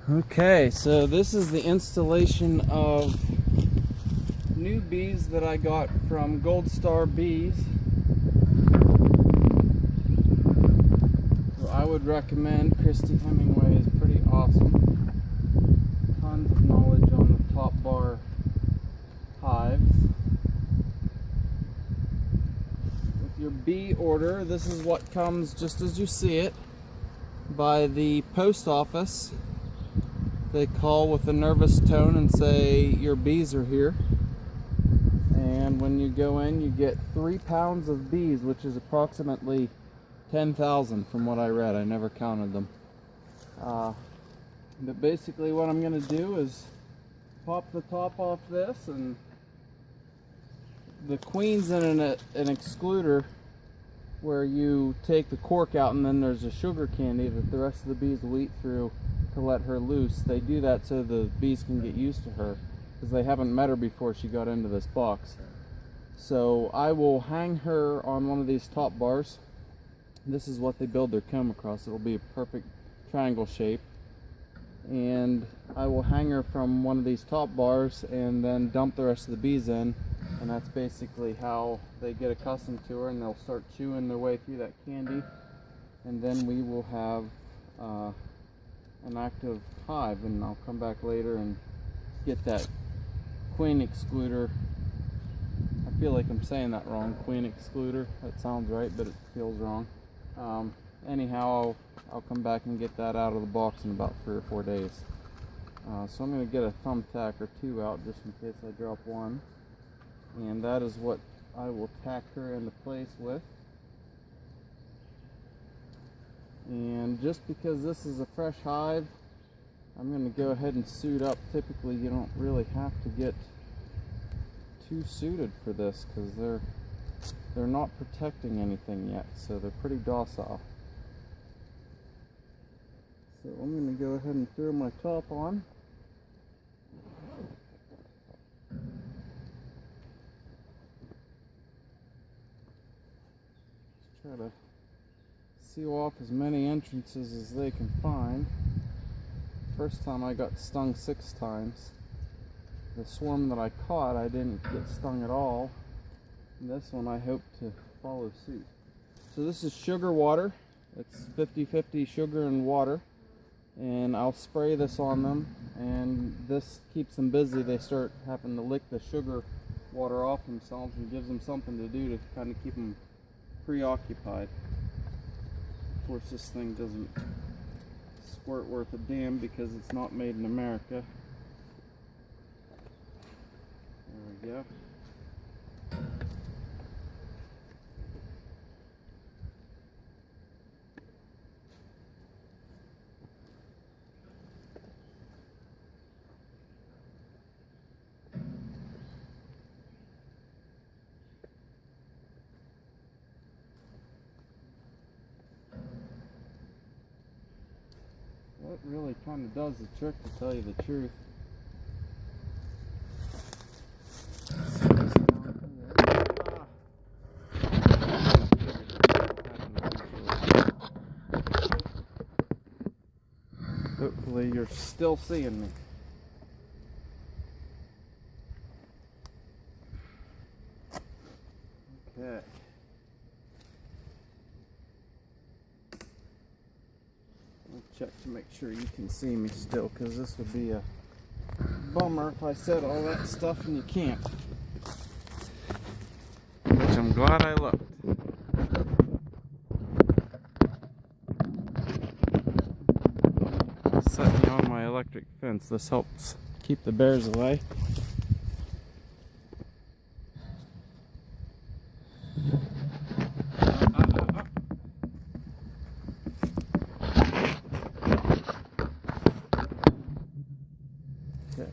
Okay, so this is the installation of new bees that I got from Gold Star Bees. So I would recommend. Christy Hemingway is pretty awesome. Tons of knowledge on the top bar hives. With your bee order, this is what comes just as you see it by the post office. They call with a nervous tone and say your bees are here, and when you go in you get 3 pounds of bees, which is approximately 10,000 from what I read. I never counted them. But basically what I'm going to do is pop the top off this, and the queen's in an excluder where you take the cork out, and then there's a sugar candy that the rest of the bees will eat through to let her loose. They do that so the bees can get used to her, because they haven't met her before she got into this box. So I will hang her on one of these top bars. This is what they build their comb across. It'll be a perfect triangle shape, and I will hang her from one of these top bars and then dump the rest of the bees in, and that's basically how they get accustomed to her, and they'll start chewing their way through that candy, and then we will have an active hive. And I'll come back later and get that queen excluder. I feel like I'm saying that wrong. Queen excluder. That sounds right, but it feels wrong. Anyhow, I'll come back and get that out of the box in about 3 or 4 days. So I'm going to get a thumbtack or 2 out just in case I drop one. And that is what I will tack her into place with. And just because this is a fresh hive, I'm going to go ahead and suit up. Typically you don't really have to get too suited for this, because they're not protecting anything yet, so they're pretty docile. So I'm going to go ahead and throw my top on. Try to seal off as many entrances as they can find. First time I got stung 6 times. The swarm that I caught, I didn't get stung at all. And this one I hope to follow suit. So this is sugar water. It's 50-50 sugar and water. And I'll spray this on them, and this keeps them busy. They start having to lick the sugar water off themselves, and gives them something to do to kind of keep them preoccupied. Of course, this thing doesn't squirt worth a damn because it's not made in America. There we go. That really kind of does the trick, to tell you the truth. Hopefully you're still seeing me. Okay. I'll check to make sure you can see me still, because this would be a bummer if I said all that stuff and you can't. Which I'm glad I looked. Set me on my electric fence. This helps keep the bears away. Okay.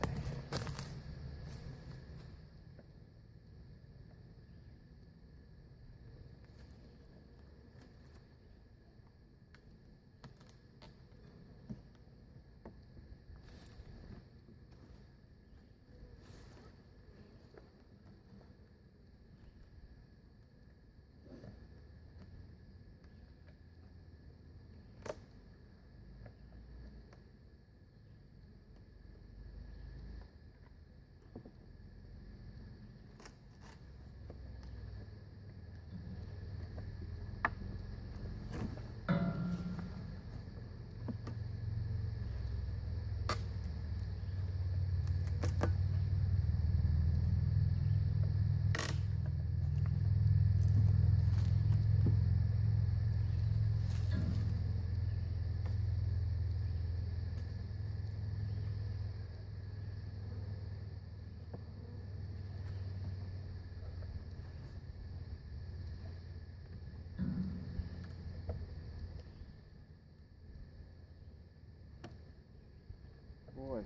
boy.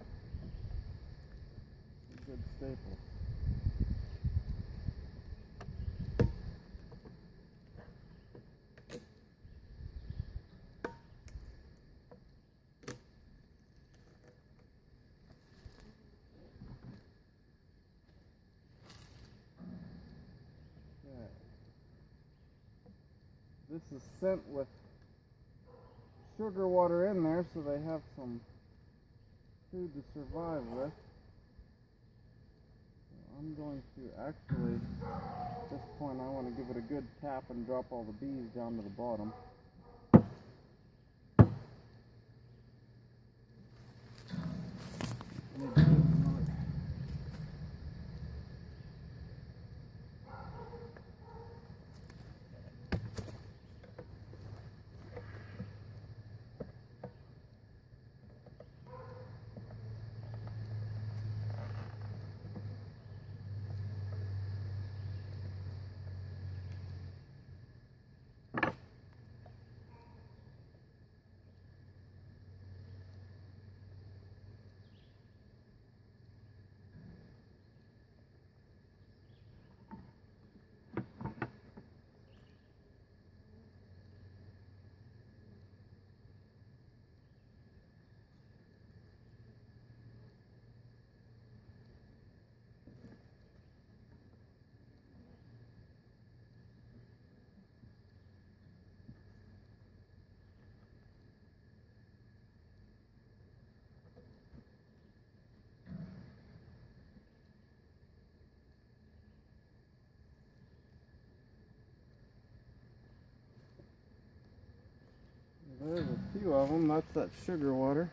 Good staples. Okay. This is sent with sugar water in there so they have some food to survive with. So I'm going to actually, at this point, I want to give it a good tap and drop all the bees down to the bottom. There's a few of them. That's that sugar water.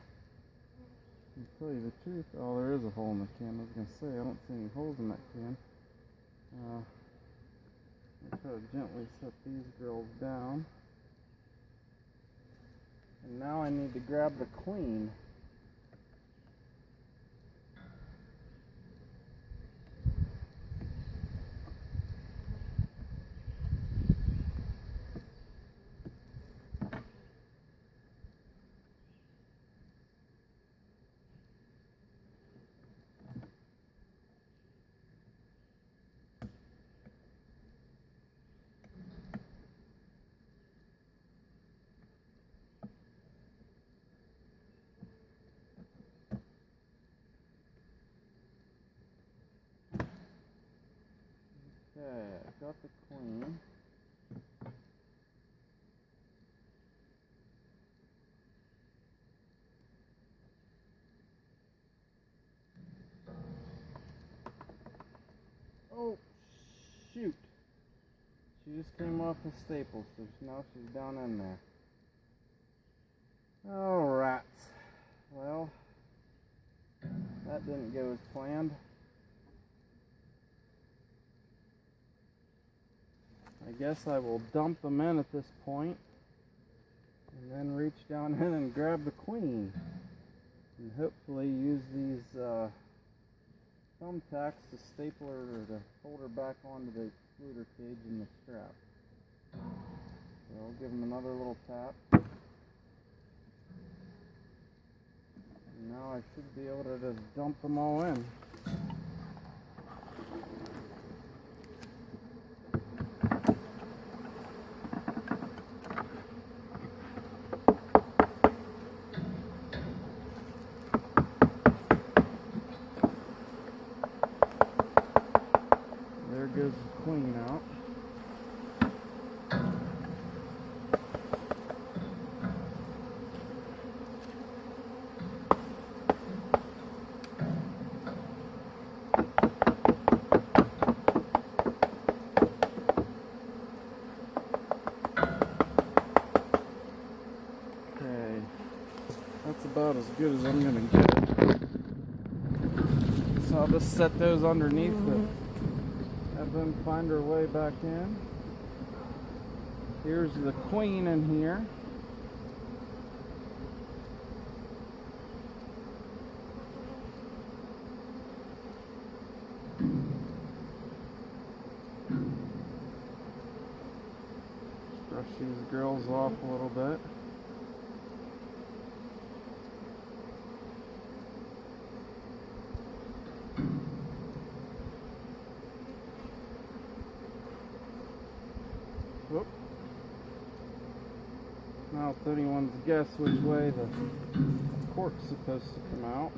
To tell you the truth, oh, there is a hole in the can. I was going to say, I don't see any holes in that can. I'll try to gently set these girls down. And now I need to grab the queen. Okay, I got the queen. Oh, shoot. She just came off the staples, so now she's down in there. Oh, rats. Well, that didn't go as planned. I guess I will dump them in at this point, and then reach down in and grab the queen, and hopefully use these thumbtacks to staple her or to hold her back onto the excluder cage in the strap. So I'll give them another little tap. And now I should be able to just dump them all in. There goes the queen out. Okay, that's about as good as I'm going to get. So I'll just set those underneath the have them find her way back in. Here's the queen in here. Brush these girls off a little bit. It's anyone's guess which way the cork's supposed to come out.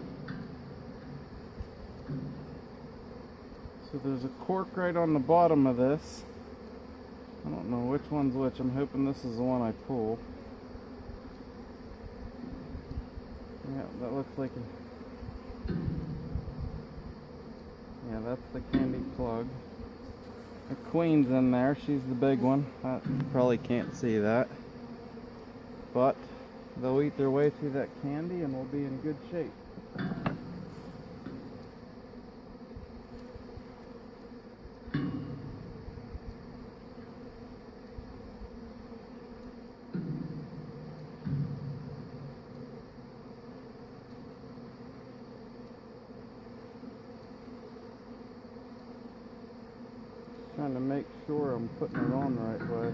So there's a cork right on the bottom of this. I don't know which one's which. I'm hoping this is the one I pull. Yeah, that looks like a... Yeah, that's the candy plug. The queen's in there. She's the big one. You probably can't see that. But they'll eat their way through that candy and we'll be in good shape. Trying to make sure I'm putting it on the right way.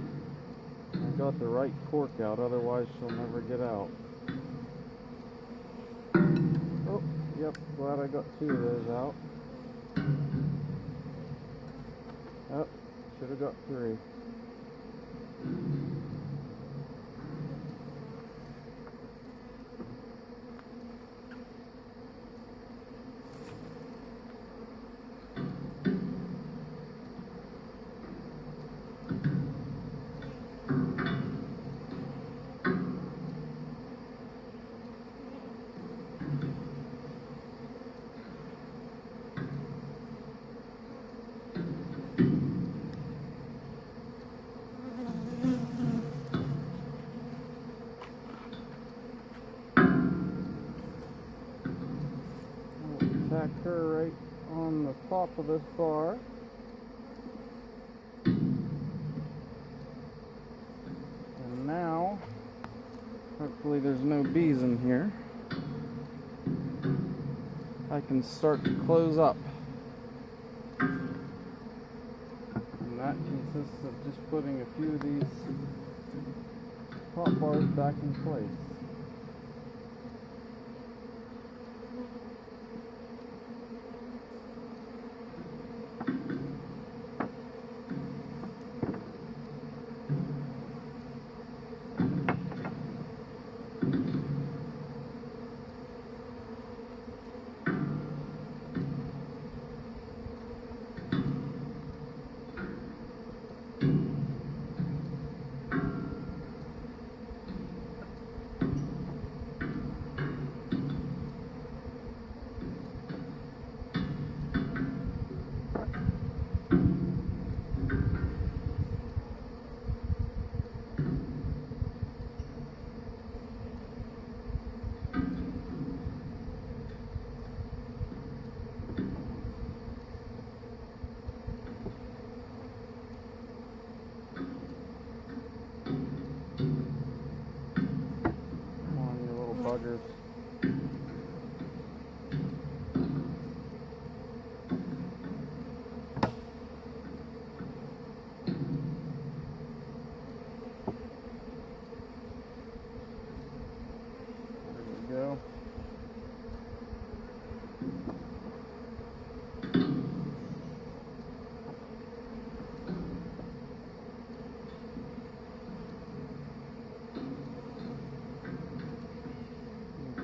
I got the right cork out, otherwise she'll never get out. Oh, yep, glad I got 2 of those out. Oh, should have got 3. Tack her right on the top of this bar. And now, hopefully there's no bees in here, I can start to close up. And that consists of just putting a few of these top bars back in place. Buggers. There we go.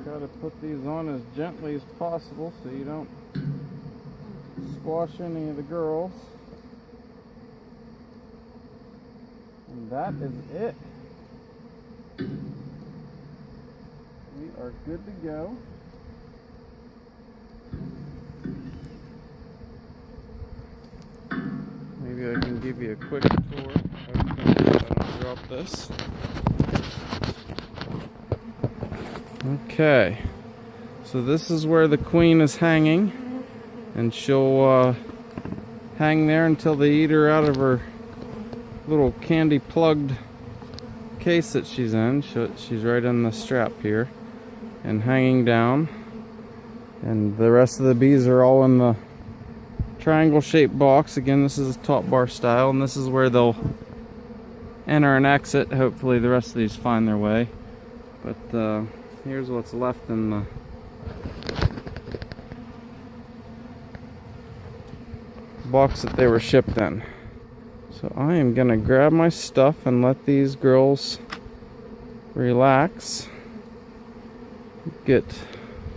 Try to put these on as gently as possible so you don't squash any of the girls. And that is it. We are good to go. Maybe I can give you a quick tour. I don't drop this. Okay, so this is where the queen is hanging, and she'll hang there until they eat her out of her little candy plugged case that she's in. She's right in the strap here and hanging down, and the rest of the bees are all in the triangle shaped box. Again, this is top bar style, and this is where they'll enter and exit. Hopefully the rest of these find their way, but here's what's left in the box that they were shipped in. So I am gonna grab my stuff and let these girls relax, get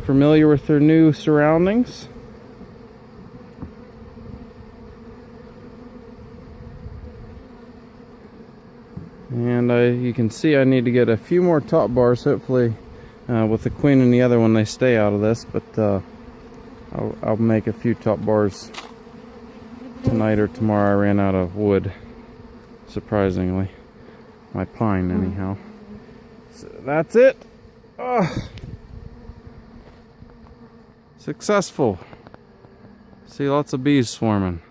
familiar with their new surroundings. And you can see I need to get a few more top bars. Hopefully with the queen and the other one they stay out of this, but I'll make a few top bars tonight or tomorrow. I ran out of wood, surprisingly. My pine anyhow. So that's it. Successful. See lots of bees swarming.